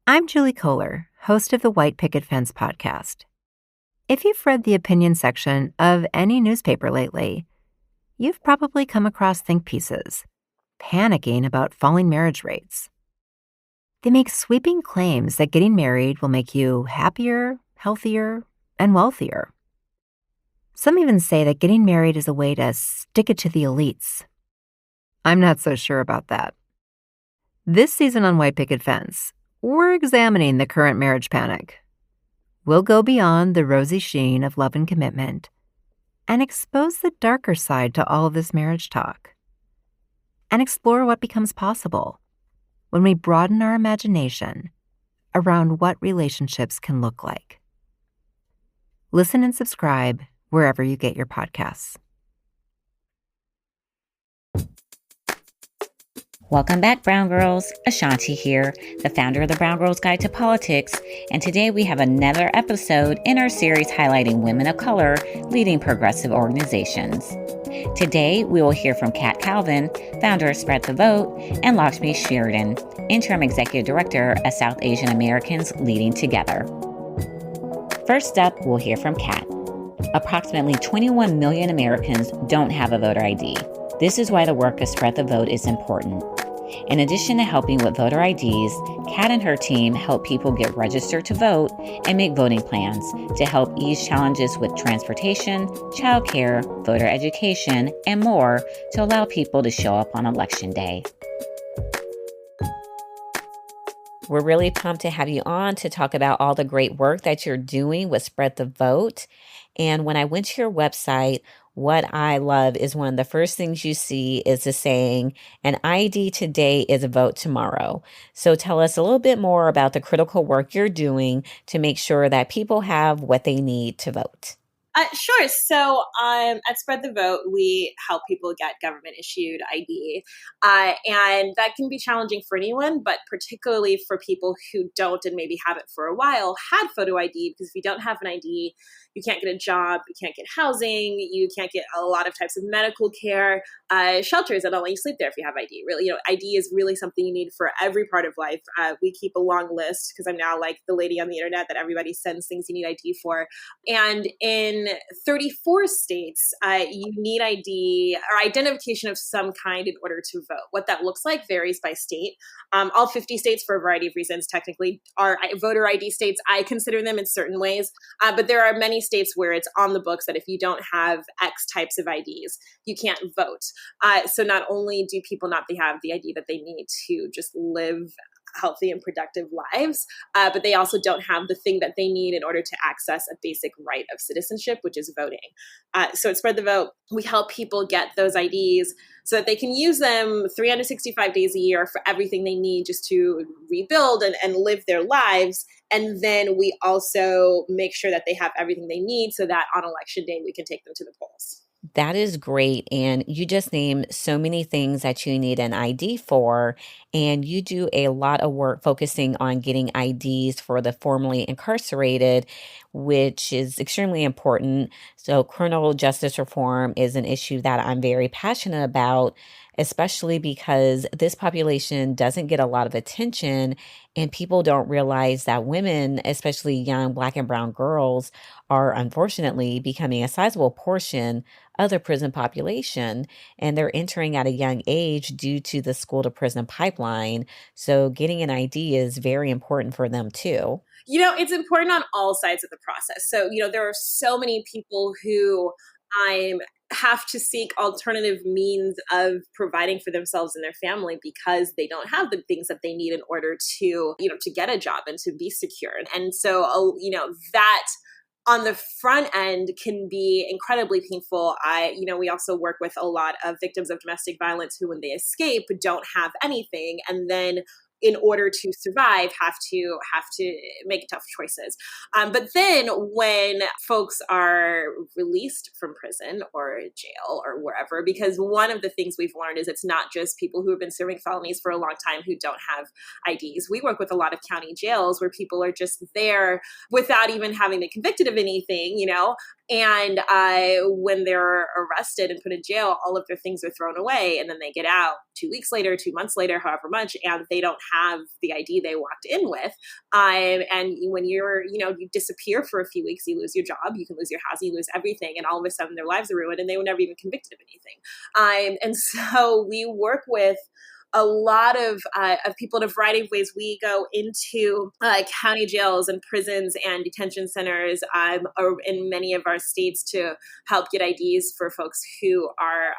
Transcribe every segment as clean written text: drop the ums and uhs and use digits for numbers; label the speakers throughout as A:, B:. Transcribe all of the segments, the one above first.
A: I'm Julie Kohler, host of the White Picket Fence podcast. If you've read the opinion section of any newspaper lately, you've probably come across think pieces, panicking about falling marriage rates. They make sweeping claims that getting married will make you happier, healthier, and wealthier. Some even say that getting married is a way to stick it to the elites. I'm not so sure about that. This season on White Picket Fence, we're examining the current marriage panic. We'll go beyond the rosy sheen of love and commitment and expose the darker side to all of this marriage talk and explore what becomes possible when we broaden our imagination around what relationships can look like. Listen and subscribe wherever you get your podcasts.
B: Welcome back, Brown Girls. A'shanti here, the founder of the Brown Girls Guide to Politics, and today we have another episode in our series highlighting women of color leading progressive organizations. Today, we will hear from Kat Calvin, founder of Spread the Vote, and Lakshmi Sridaran, interim executive director of South Asian Americans Leading Together. First up, we'll hear from Kat. Approximately 21 million Americans don't have a voter ID. This is why the work of Spread the Vote is important. In addition to helping with voter IDs, Kat and her team help people get registered to vote and make voting plans to help ease challenges with transportation, childcare, voter education, and more to allow people to show up on Election Day. We're really pumped to have you on to talk about all the great work that you're doing with Spread the Vote. And when I went to your website, what I love is one of the first things you see is the saying, an ID today is a vote tomorrow. So tell us a little bit more about the critical work you're doing to make sure that people have what they need to vote.
C: Sure. So at Spread the Vote, we help people get government-issued ID. And that can be challenging for anyone, but particularly for people who don't and maybe haven't for a while had photo ID, because if you don't have an ID, you can't get a job, you can't get housing, you can't get a lot of types of medical care, shelters that don't let you sleep there if you have ID. Really, ID is really something you need for every part of life. We keep a long list because I'm now like the lady on the internet that everybody sends things you need ID for. And in 34 states, you need ID or identification of some kind in order to vote. What that looks like varies by state. All 50 states, for a variety of reasons, technically are voter ID states. I consider them in certain ways, but there are many states where it's on the books that if you don't have X types of IDs, you can't vote. So not only do people not have the ID that they need to just live healthy and productive lives, but they also don't have the thing that they need in order to access a basic right of citizenship, which is voting. So at Spread the Vote, we help people get those IDs so that they can use them 365 days a year for everything they need just to rebuild and live their lives. And then we also make sure that they have everything they need so that on Election Day, we can take them to the polls.
B: That is great. And you just named so many things that you need an ID for. And you do a lot of work focusing on getting IDs for the formerly incarcerated, which is extremely important. So criminal justice reform is an issue that I'm very passionate about, especially because this population doesn't get a lot of attention and people don't realize that women, especially young Black and brown girls, are unfortunately becoming a sizable portion of the prison population, and they're entering at a young age due to the school to prison pipeline. So getting an ID is very important for them too.
C: It's important on all sides of the process. So, there are so many people who have to seek alternative means of providing for themselves and their family because they don't have the things that they need in order to, to get a job and to be secure. And so, that on the front end can be incredibly painful. We also work with a lot of victims of domestic violence who, when they escape, don't have anything, and then in order to survive, have to make tough choices. But then when folks are released from prison or jail or wherever, because one of the things we've learned is it's not just people who have been serving felonies for a long time who don't have IDs. We work with a lot of county jails where people are just there without even having been convicted of anything, and when they're arrested and put in jail, all of their things are thrown away, and then they get out 2 weeks later, 2 months later, however much, and they don't have the ID they walked in with. And when you disappear for a few weeks, you lose your job, you can lose your house, you lose everything, and all of a sudden their lives are ruined, and they were never even convicted of anything. And so we work with a lot of people in a variety of ways. We go into county jails and prisons and detention centers or in many of our states to help get IDs for folks who are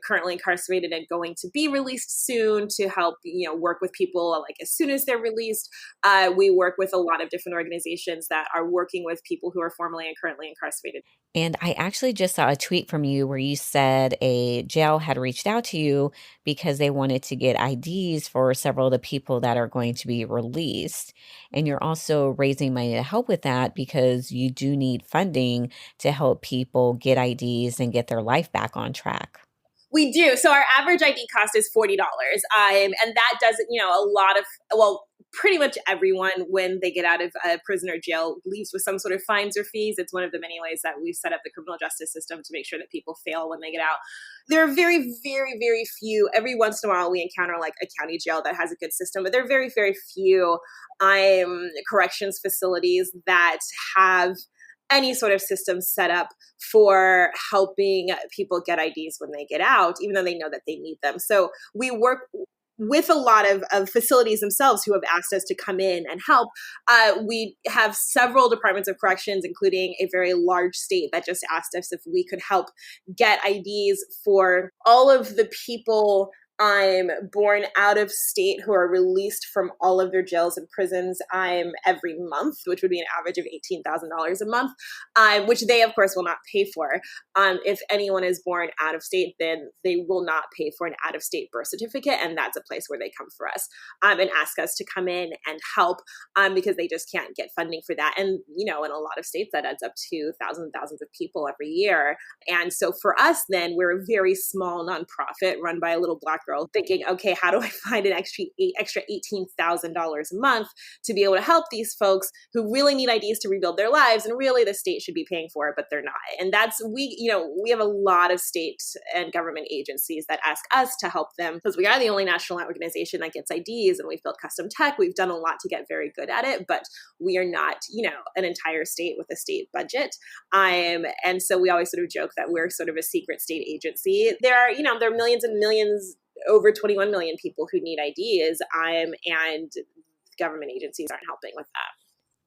C: currently incarcerated and going to be released soon, to help work with people like as soon as they're released. We work with a lot of different organizations that are working with people who are formerly and currently incarcerated.
B: And I actually just saw a tweet from you where you said a jail had reached out to you because they wanted to get IDs for several of the people that are going to be released. And you're also raising money to help with that because you do need funding to help people get IDs and get their life back on track.
C: We do. So our average ID cost is $40. And that doesn't, pretty much everyone, when they get out of prison or jail, leaves with some sort of fines or fees. It's one of the many ways that we've set up the criminal justice system to make sure that people fail when they get out. There are very, very, very few. Every once in a while, we encounter like a county jail that has a good system, but there are very, very few corrections facilities that have any sort of system set up for helping people get IDs when they get out, even though they know that they need them. So we work with a lot of facilities themselves who have asked us to come in and help. We have several departments of corrections, including a very large state that just asked us if we could help get IDs for all of the people born out of state who are released from all of their jails and prisons every month, which would be an average of $18,000 a month, which they, of course, will not pay for. If anyone is born out of state, then they will not pay for an out-of-state birth certificate, and that's a place where they come for us and ask us to come in and help because they just can't get funding for that. And, in a lot of states, that adds up to thousands and thousands of people every year. And so for us, then, we're a very small nonprofit run by a little Black girl thinking, okay, how do I find an extra $18,000 a month to be able to help these folks who really need IDs to rebuild their lives, and really the state should be paying for it, but they're not. And we have a lot of state and government agencies that ask us to help them because we are the only national organization that gets IDs, and we've built custom tech. We've done a lot to get very good at it, but we are not, an entire state with a state budget. And so we always sort of joke that we're sort of a secret state agency. There are millions and millions, over 21 million people who need IDs, and government agencies aren't helping with that.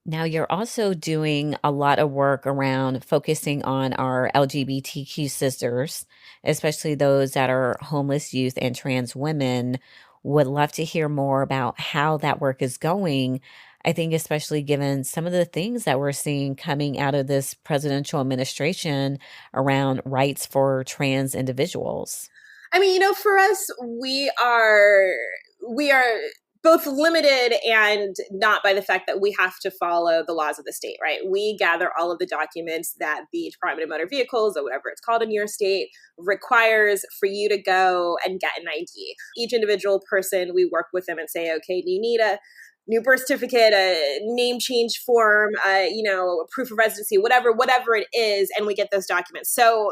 B: Now, you're also doing a lot of work around focusing on our LGBTQ sisters, especially those that are homeless youth and trans women. Would love to hear more about how that work is going. I think especially given some of the things that we're seeing coming out of this presidential administration around rights for trans individuals.
C: For us, we are both limited and not by the fact that we have to follow the laws of the state, right? We gather all of the documents that the Department of Motor Vehicles, or whatever it's called in your state, requires for you to go and get an ID. Each individual person, we work with them and say, okay, do you need a new birth certificate, a name change form, a proof of residency, whatever it is, and we get those documents. So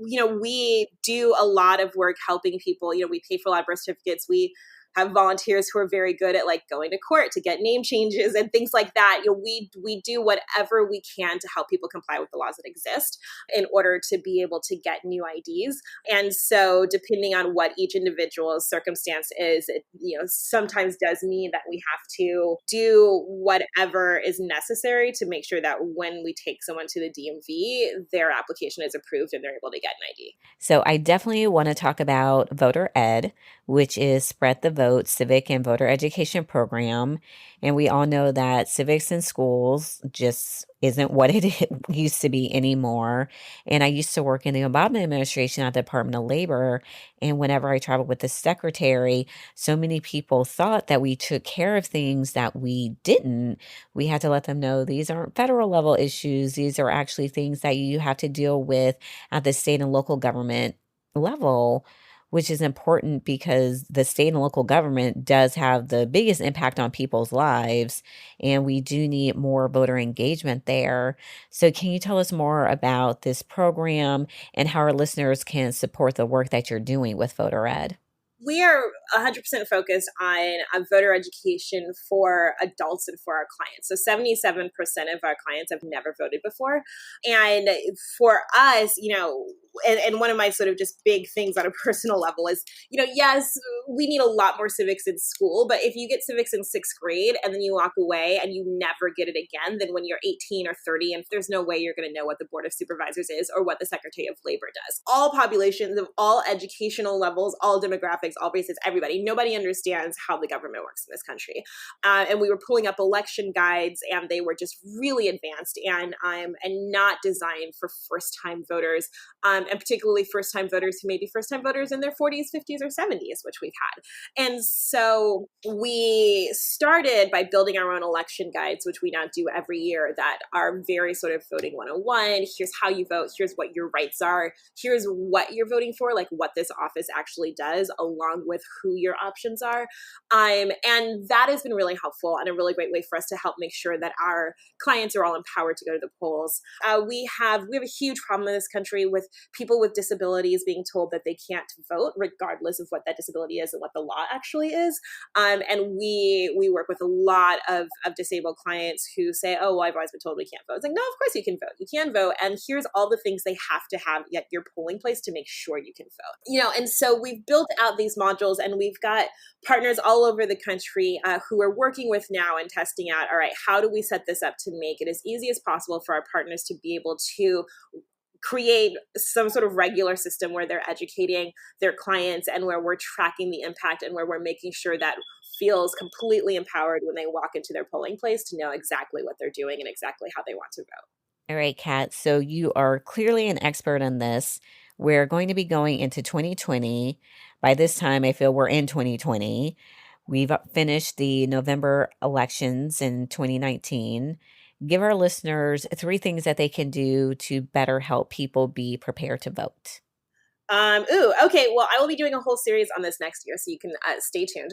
C: we do a lot of work helping people. We pay for a lot of birth certificates. We have volunteers who are very good at going to court to get name changes and things like that. We do whatever we can to help people comply with the laws that exist in order to be able to get new IDs. And so depending on what each individual's circumstance is, it sometimes does mean that we have to do whatever is necessary to make sure that when we take someone to the DMV, their application is approved and they're able to get an ID.
B: So I definitely want to talk about Voter Ed, which is Spread the Vote civic and voter education program. And we all know that civics in schools just isn't what it used to be anymore. And I used to work in the Obama administration at the Department of Labor. And whenever I traveled with the secretary, so many people thought that we took care of things that we didn't. We had to let them know these aren't federal level issues. These are actually things that you have to deal with at the state and local government level, which is important because the state and local government does have the biggest impact on people's lives, and we do need more voter engagement there. So can you tell us more about this program and how our listeners can support the work that you're doing with Voter Ed?
C: We are 100% focused on voter education for adults and for our clients. So 77% of our clients have never voted before. And for us, and one of my sort of just big things on a personal level is, yes, we need a lot more civics in school, but if you get civics in sixth grade and then you walk away and you never get it again, then when you're 18 or 30, and there's no way you're going to know what the Board of Supervisors is or what the Secretary of Labor does. All populations of all educational levels, all demographics, all races, everybody, nobody understands how the government works in this country. And we were pulling up election guides and they were just really advanced and not designed for first-time voters, and particularly first-time voters who may be first-time voters in their 40s, 50s, or 70s, which we've had. And so we started by building our own election guides, which we now do every year, that are very sort of voting 101. Here's how you vote. Here's what your rights are. Here's what you're voting for, like what this office actually does, along with who your options are. And that has been really helpful and a really great way for us to help make sure that our clients are all empowered to go to the polls. We have a huge problem in this country with people with disabilities being told that they can't vote, regardless of what that disability is and what the law actually is. And we work with a lot of disabled clients who say, oh, well, I've always been told we can't vote. It's like, no, of course you can vote. You can vote. And here's all the things they have to have at your polling place to make sure you can vote. And so we've built out these modules and we've got partners all over the country who are working with now and testing out, all right, how do we set this up to make it as easy as possible for our partners to be able to create some sort of regular system where they're educating their clients and where we're tracking the impact and where we're making sure that feels completely empowered when they walk into their polling place to know exactly what they're doing and exactly how they want to vote.
B: All right, Kat. So you are clearly an expert on this. We're going to be going into 2020. By this time, I feel we're in 2020. We've finished the November elections in 2019. Give our listeners 3 things that they can do to better help people be prepared to vote.
C: Okay. Well, I will be doing a whole series on this next year, so you can stay tuned.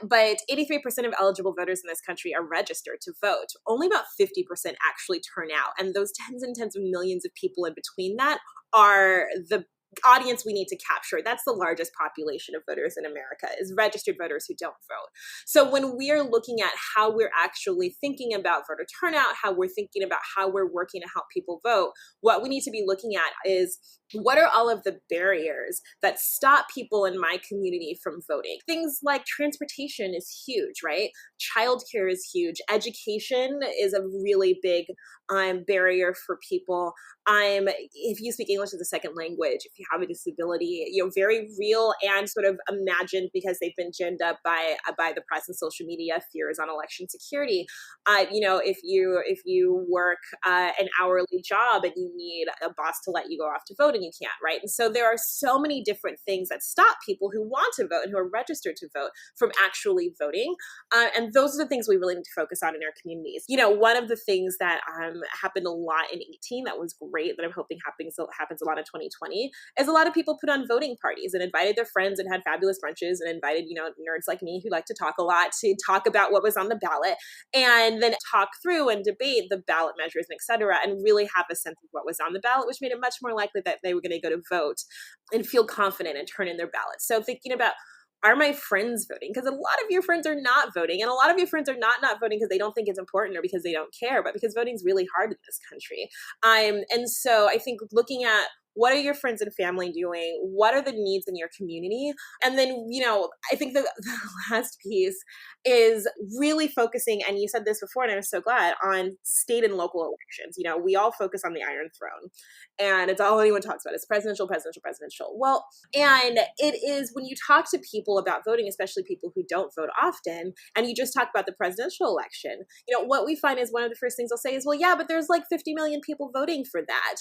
C: But 83% of eligible voters in this country are registered to vote. Only about 50% actually turn out. And those tens and tens of millions of people in between that are the audience we need to capture. That's the largest population of voters in America, is registered voters who don't vote. So when we're looking at how we're actually thinking about voter turnout, how we're thinking about how we're working to help people vote, what we need to be looking at is, what are all of the barriers that stop people in my community from voting? Things like transportation is huge, right? Childcare is huge. Education is a really big barrier for people. If you speak English as a second language, if you have a disability, very real and sort of imagined because they've been ginned up by the press and social media, fears on election security. If you work an hourly job and you need a boss to let you go off to vote and you can't, right? And so there are so many different things that stop people who want to vote and who are registered to vote from actually voting. And those are the things we really need to focus on in our communities. One of the things that happened a lot in 2018 that was great, that I'm hoping happens a lot in 2020, is a lot of people put on voting parties and invited their friends and had fabulous brunches and invited, nerds like me who like to talk a lot to talk about what was on the ballot and then talk through and debate the ballot measures and et cetera, and really have a sense of what was on the ballot, which made it much more likely that they were going to go to vote and feel confident and turn in their ballots. So thinking about, are my friends voting? Because a lot of your friends are not voting, and a lot of your friends are not voting because they don't think it's important or because they don't care, but because voting is really hard in this country. And so I think looking at, what are your friends and family doing? What are the needs in your community? And then, I think the last piece is really focusing, and you said this before, and I'm so glad, on state and local elections. We all focus on the Iron Throne, and it's all anyone talks about. It's presidential. Well, and it is, when you talk to people about voting, especially people who don't vote often, and you just talk about the presidential election, what we find is one of the first things they'll say is, well, yeah, but there's like 50 million people voting for that.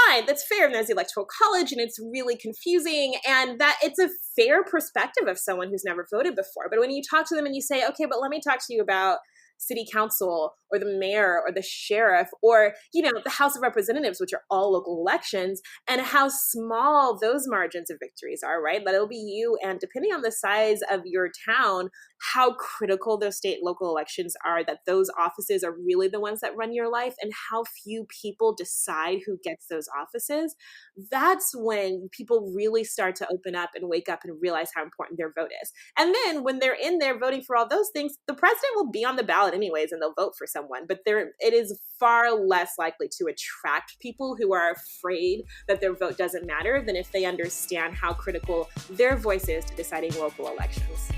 C: Fine, that's fair. And there's the Electoral College, and it's really confusing, and that it's a fair perspective of someone who's never voted before. But when you talk to them and you say, okay, but let me talk to you about city council or the mayor or the sheriff or, the House of Representatives, which are all local elections, and how small those margins of victories are, right? That it'll be you, and depending on the size of your town, how critical those state and local elections are, that those offices are really the ones that run your life, and how few people decide who gets those offices, that's when people really start to open up and wake up and realize how important their vote is. And then when they're in there voting for all those things, the president will be on the ballot anyways and they'll vote for someone. But it is far less likely to attract people who are afraid that their vote doesn't matter than if they understand how critical their voice is to deciding local elections.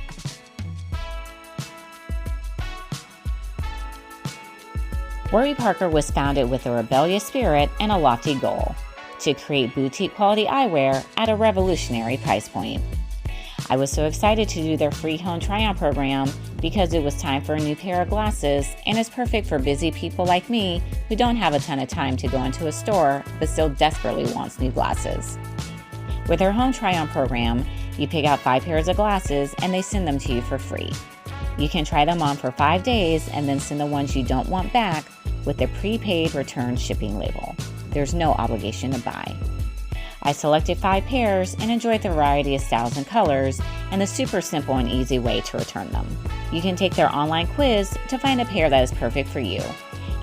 B: Warby Parker was founded with a rebellious spirit and a lofty goal: to create boutique quality eyewear at a revolutionary price point. I was so excited to do their free home try-on program because it was time for a new pair of glasses, and it's perfect for busy people like me who don't have a ton of time to go into a store but still desperately wants new glasses. With their home try-on program, you pick out 5 pairs of glasses and they send them to you for free. You can try them on for 5 days and then send the ones you don't want back with a prepaid return shipping label. There's no obligation to buy. I selected 5 pairs and enjoyed the variety of styles and colors and the super simple and easy way to return them. You can take their online quiz to find a pair that is perfect for you.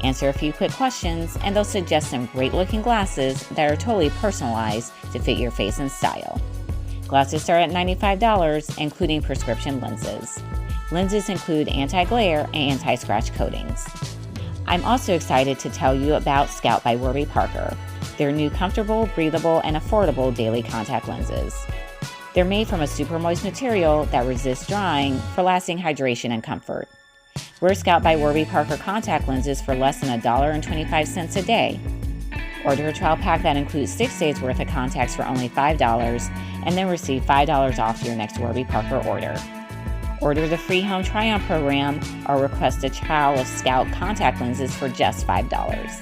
B: Answer a few quick questions and they'll suggest some great looking glasses that are totally personalized to fit your face and style. Glasses start at $95, including prescription lenses. Lenses include anti-glare and anti-scratch coatings. I'm also excited to tell you about Scout by Warby Parker, their new comfortable, breathable, and affordable daily contact lenses. They're made from a super moist material that resists drying for lasting hydration and comfort. Wear Scout by Warby Parker contact lenses for less than $1.25 a day. Order a trial pack that includes 6 days worth of contacts for only $5, and then receive $5 off your next Warby Parker order. Order the free home try-on program or request a trial of Scout contact lenses for just $5.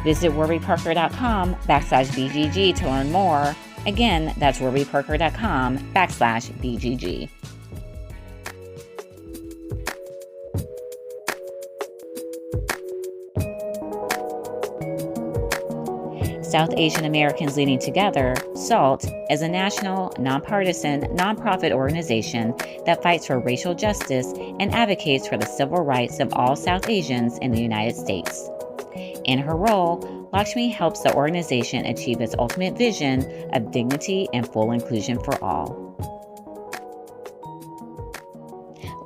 B: Visit warbyparker.com/BGG to learn more. Again, that's warbyparker.com/BGG. South Asian Americans Leading Together, SALT, is a national, nonpartisan, nonprofit organization that fights for racial justice and advocates for the civil rights of all South Asians in the United States. In her role, Lakshmi helps the organization achieve its ultimate vision of dignity and full inclusion for all.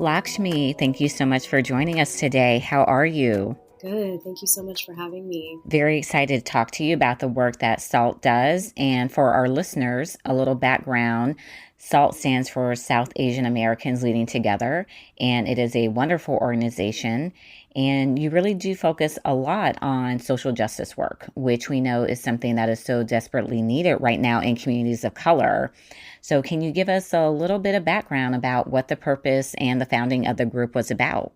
B: Lakshmi, thank you so much for joining us today. How are you?
D: Good. Thank you so much for having me.
B: Very excited to talk to you about the work that SALT does. And for our listeners, a little background. SALT stands for South Asian Americans Leading Together, and it is a wonderful organization. And you really do focus a lot on social justice work, which we know is something that is so desperately needed right now in communities of color. So can you give us a little bit of background about what the purpose and the founding of the group was about?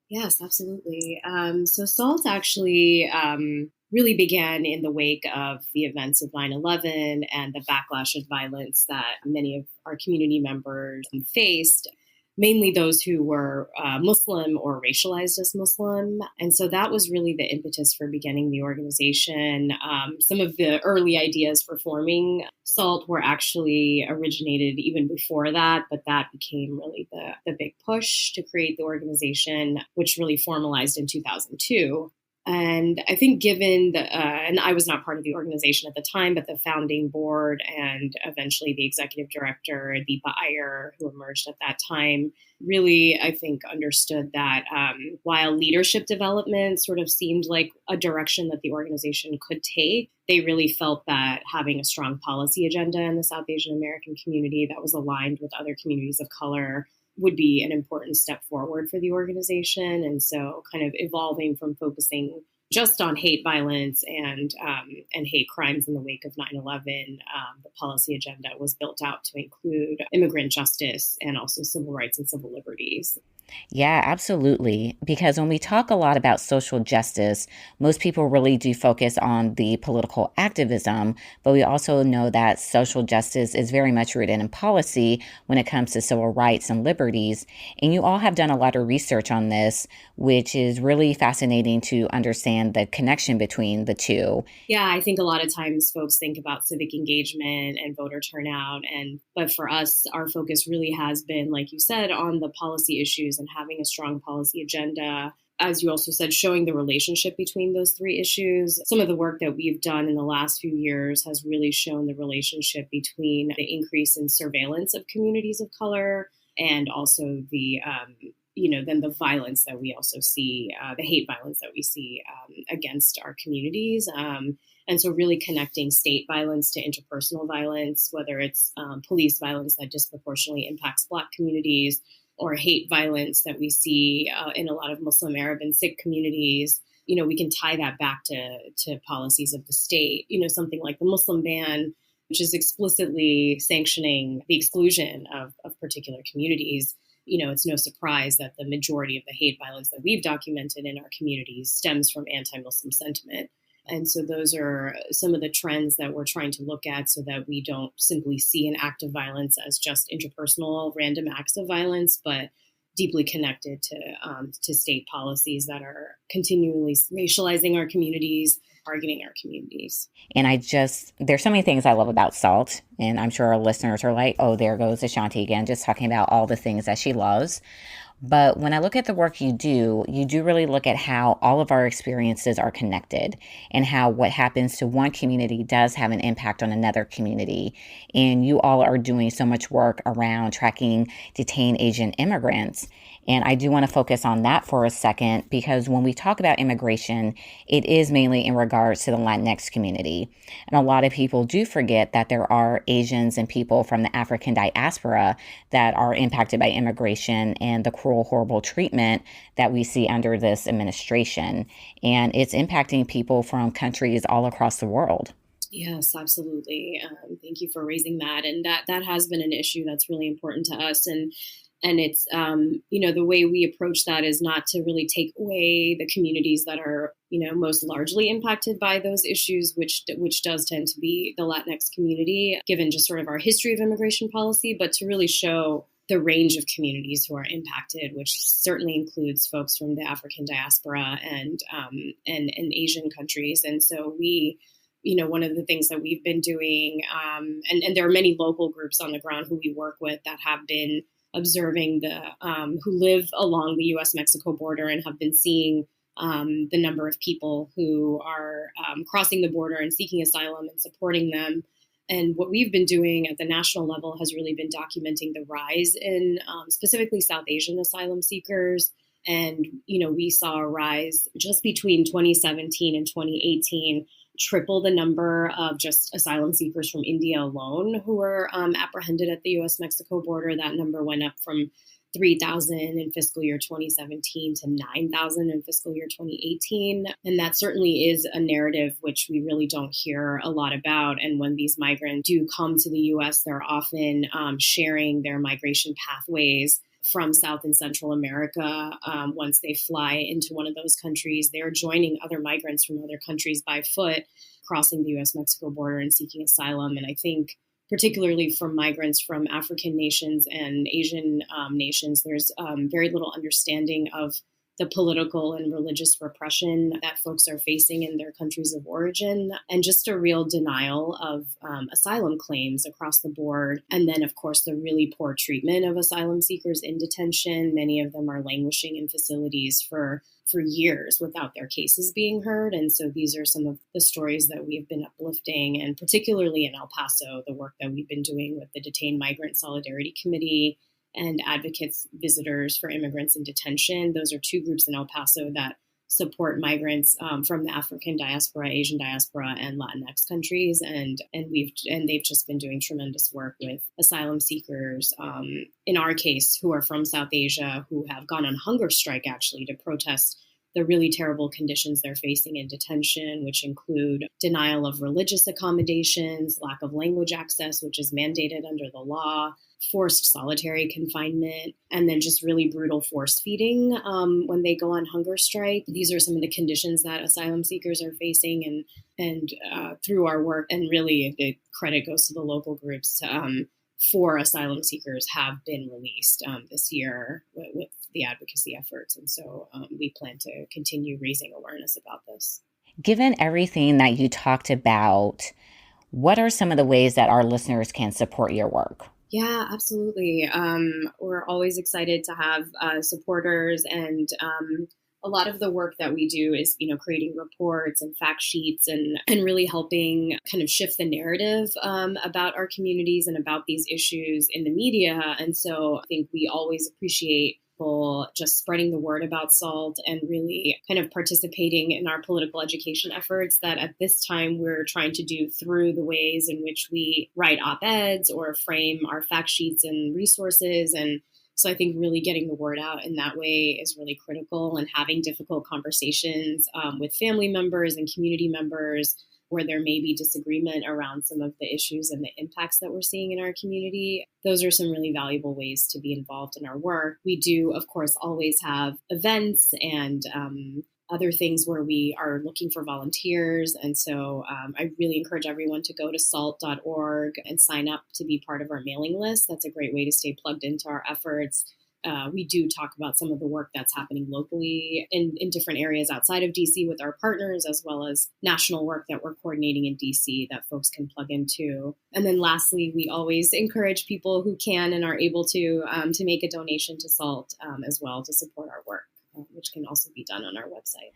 D: Yes, absolutely. So SALT actually really began in the wake of the events of 9/11 and the backlash of violence that many of our community members faced, mainly those who were Muslim or racialized as Muslim. And so that was really the impetus for beginning the organization. Some of the early ideas for forming SALT were actually originated even before that, but that became really the big push to create the organization, which really formalized in 2002. And I think given and I was not part of the organization at the time, but the founding board and eventually the executive director, Deepa Iyer, who emerged at that time, really, I think, understood that while leadership development sort of seemed like a direction that the organization could take, they really felt that having a strong policy agenda in the South Asian American community that was aligned with other communities of color would be an important step forward for the organization. And so kind of evolving from focusing just on hate violence and hate crimes in the wake of 9/11, the policy agenda was built out to include immigrant justice and also civil rights and civil liberties.
B: Yeah, absolutely. Because when we talk a lot about social justice, most people really do focus on the political activism, but we also know that social justice is very much rooted in policy when it comes to civil rights and liberties. And you all have done a lot of research on this, which is really fascinating to understand the connection between the two.
D: Yeah, I think a lot of times folks think about civic engagement and voter turnout, and but for us, our focus really has been, like you said, on the policy issues and having a strong policy agenda. As you also said, showing the relationship between those three issues. Some of the work that we've done in the last few years has really shown the relationship between the increase in surveillance of communities of color and also then the violence that we also see, the hate violence that we see against our communities. And so really connecting state violence to interpersonal violence, whether it's police violence that disproportionately impacts Black communities or hate violence that we see in a lot of Muslim, Arab, and Sikh communities. We can tie that back to policies of the state. Something like the Muslim ban, which is explicitly sanctioning the exclusion of particular communities. It's no surprise that the majority of the hate violence that we've documented in our communities stems from anti-Muslim sentiment. And so those are some of the trends that we're trying to look at so that we don't simply see an act of violence as just interpersonal random acts of violence, but deeply connected to state policies that are continually racializing our communities, targeting our communities.
B: And there's so many things I love about Saalt. And I'm sure our listeners are like, oh, there goes A'shanti again, just talking about all the things that she loves. But when I look at the work you do really look at how all of our experiences are connected and how what happens to one community does have an impact on another community. And you all are doing so much work around tracking detained Asian immigrants. And I do want to focus on that for a second, because when we talk about immigration, it is mainly in regards to the Latinx community. And a lot of people do forget that there are Asians and people from the African diaspora that are impacted by immigration and the cruel, horrible treatment that we see under this administration. And it's impacting people from countries all across the world.
D: Yes, absolutely. Thank you for raising that. And that has been an issue that's really important to us. And it's, the way we approach that is not to really take away the communities that are, most largely impacted by those issues, which does tend to be the Latinx community, given just sort of our history of immigration policy, but to really show the range of communities who are impacted, which certainly includes folks from the African diaspora and Asian countries. And so one of the things that we've been doing, and there are many local groups on the ground who we work with that have been observing who live along the U.S.-Mexico border and have been seeing the number of people who are crossing the border and seeking asylum and supporting them. And what we've been doing at the national level has really been documenting the rise in specifically South Asian asylum seekers. And, we saw a rise just between 2017 and 2018, triple the number of just asylum seekers from India alone who were apprehended at the U.S.-Mexico border. That number went up from 3,000 in fiscal year 2017 to 9,000 in fiscal year 2018. And that certainly is a narrative which we really don't hear a lot about. And when these migrants do come to the U.S., they're often sharing their migration pathways from South and Central America. Once they fly into one of those countries, they're joining other migrants from other countries by foot, crossing the U.S.-Mexico border and seeking asylum. And I think particularly for migrants from African nations and Asian nations, there's very little understanding of the political and religious repression that folks are facing in their countries of origin, and just a real denial of asylum claims across the board. And then, of course, the really poor treatment of asylum seekers in detention. Many of them are languishing in facilities for years without their cases being heard. And so these are some of the stories that we've been uplifting, and particularly in El Paso, the work that we've been doing with the Detained Migrant Solidarity Committee and Advocates Visitors for Immigrants in Detention. Those are two groups in El Paso that support migrants from the African diaspora, Asian diaspora, and Latinx countries, and they've just been doing tremendous work with asylum seekers. In our case, who are from South Asia, who have gone on hunger strike actually to protest the really terrible conditions they're facing in detention, which include denial of religious accommodations, lack of language access, which is mandated under the law, forced solitary confinement, and then just really brutal force feeding when they go on hunger strike. These are some of the conditions that asylum seekers are facing, and through our work, and really the credit goes to the local groups, 4 asylum seekers have been released this year with the advocacy efforts. And so we plan to continue raising awareness about this.
B: Given everything that you talked about, what are some of the ways that our listeners can support your work?
D: Yeah, absolutely. We're always excited to have supporters, and a lot of the work that we do is, creating reports and fact sheets and really helping kind of shift the narrative about our communities and about these issues in the media. And so I think we always appreciate people just spreading the word about SALT and really kind of participating in our political education efforts that at this time we're trying to do through the ways in which we write op-eds or frame our fact sheets and resources. And so I think really getting the word out in that way is really critical, and having difficult conversations with family members and community members where there may be disagreement around some of the issues and the impacts that we're seeing in our community. Those are some really valuable ways to be involved in our work. We do, of course, always have events and other things where we are looking for volunteers. And so I really encourage everyone to go to salt.org and sign up to be part of our mailing list. That's a great way to stay plugged into our efforts. We do talk about some of the work that's happening locally in different areas outside of DC with our partners, as well as national work that we're coordinating in DC that folks can plug into. And then lastly, we always encourage people who can and are able to make a donation to SALT as well to support our work, which can also be done on our website.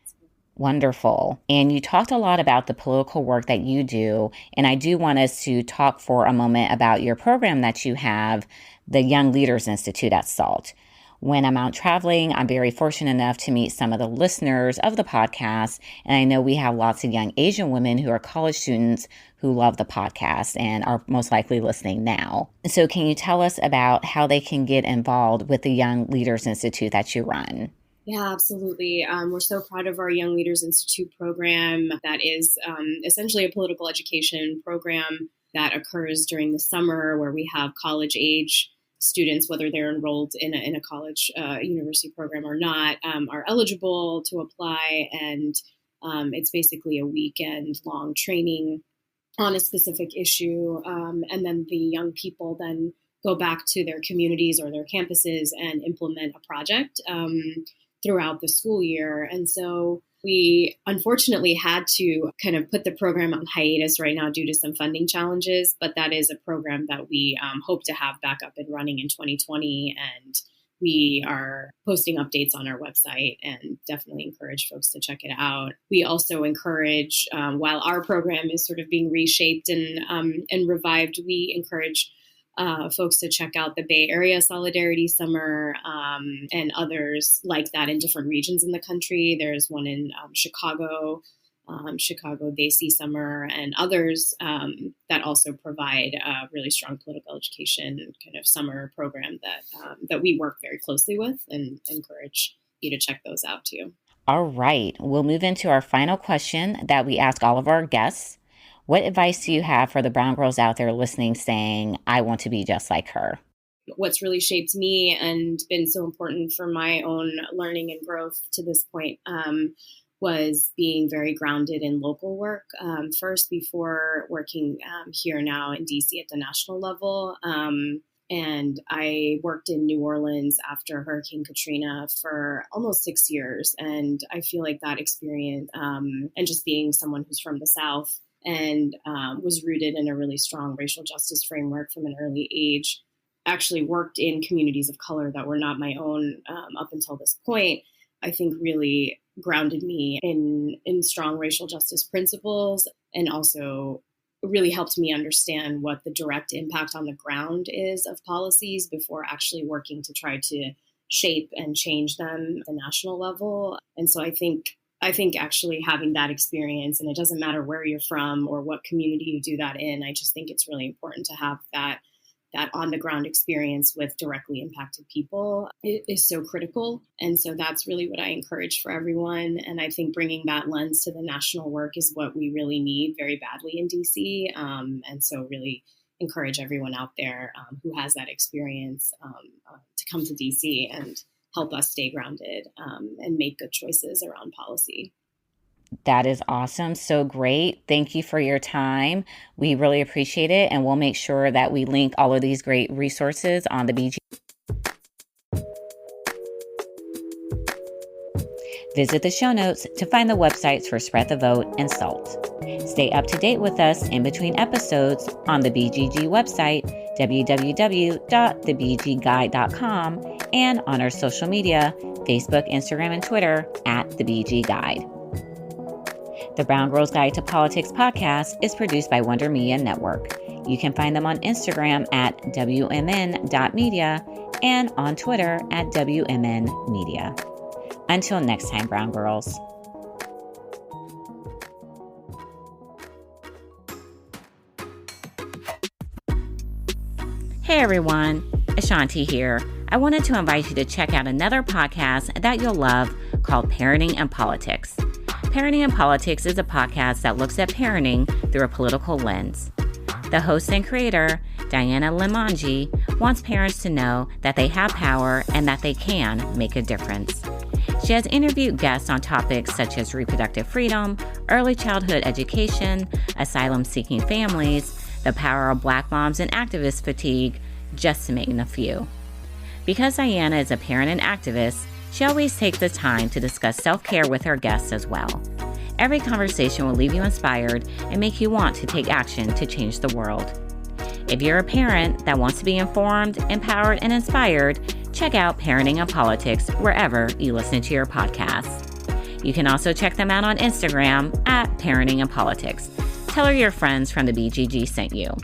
B: Wonderful. And you talked a lot about the political work that you do. And I do want us to talk for a moment about your program that you have, the Young Leaders Institute at SALT. When I'm out traveling, I'm very fortunate enough to meet some of the listeners of the podcast. And I know we have lots of young Asian women who are college students who love the podcast and are most likely listening now. So can you tell us about how they can get involved with the Young Leaders Institute that you run?
D: Yeah, absolutely. We're so proud of our Young Leaders Institute program that is essentially a political education program that occurs during the summer, where we have college age students, whether they're enrolled in a college university program or not, are eligible to apply. And it's basically a weekend long training on a specific issue. And then the young people then go back to their communities or their campuses and implement a project throughout the school year. And so we unfortunately had to kind of put the program on hiatus right now due to some funding challenges, but that is a program that we hope to have back up and running in 2020. And we are posting updates on our website and definitely encourage folks to check it out. We also encourage, while our program is sort of being reshaped and revived, we encourage folks to check out the Bay Area Solidarity Summer and others like that in different regions in the country. There's one in Chicago Desi Summer, and others that also provide a really strong political education kind of summer program that we work very closely with, and encourage you to check those out too.
B: All right, we'll move into our final question that we ask all of our guests. What advice do you have for the brown girls out there listening saying, I want to be just like her?
D: What's really shaped me and been so important for my own learning and growth to this point was being very grounded in local work. First, before working here now in DC at the national level. And I worked in New Orleans after Hurricane Katrina for almost 6 years. And I feel like that experience and just being someone who's from the South and was rooted in a really strong racial justice framework from an early age, actually worked in communities of color that were not my own up until this point, I think really grounded me in strong racial justice principles, and also really helped me understand what the direct impact on the ground is of policies before actually working to try to shape and change them at the national level. And so I think actually having that experience, and it doesn't matter where you're from or what community you do that in, I just think it's really important to have that that on-the-ground experience with directly impacted people is so critical. And so that's really what I encourage for everyone. And I think bringing that lens to the national work is what we really need very badly in DC. And so really encourage everyone out there who has that experience to come to DC and help us stay grounded and make good choices around policy.
B: That is awesome. So great. Thank you for your time. We really appreciate it. And we'll make sure that we link all of these great resources on the BG. Visit the show notes to find the websites for Spread the Vote and Saalt. Stay up to date with us in between episodes on the BGG website, www.thebgguide.com, and on our social media, Facebook, Instagram, and Twitter @The BG Guide. The Brown Girls Guide to Politics podcast is produced by Wonder Media Network. You can find them on Instagram @WMN.media and on Twitter @WMNmedia. Until next time, Brown Girls. Hey everyone, A'shanti here. I wanted to invite you to check out another podcast that you'll love called Parenting and Politics. Parenting and Politics is a podcast that looks at parenting through a political lens. The host and creator, Diana Limanji, wants parents to know that they have power and that they can make a difference. She has interviewed guests on topics such as reproductive freedom, early childhood education, asylum-seeking families, the power of Black moms and activist fatigue, just to name a few. Because Diana is a parent and activist, she always takes the time to discuss self-care with her guests as well. Every conversation will leave you inspired and make you want to take action to change the world. If you're a parent that wants to be informed, empowered, and inspired, check out Parenting and Politics wherever you listen to your podcasts. You can also check them out on Instagram @Parenting and Politics. Tell her your friends from the BGG sent you.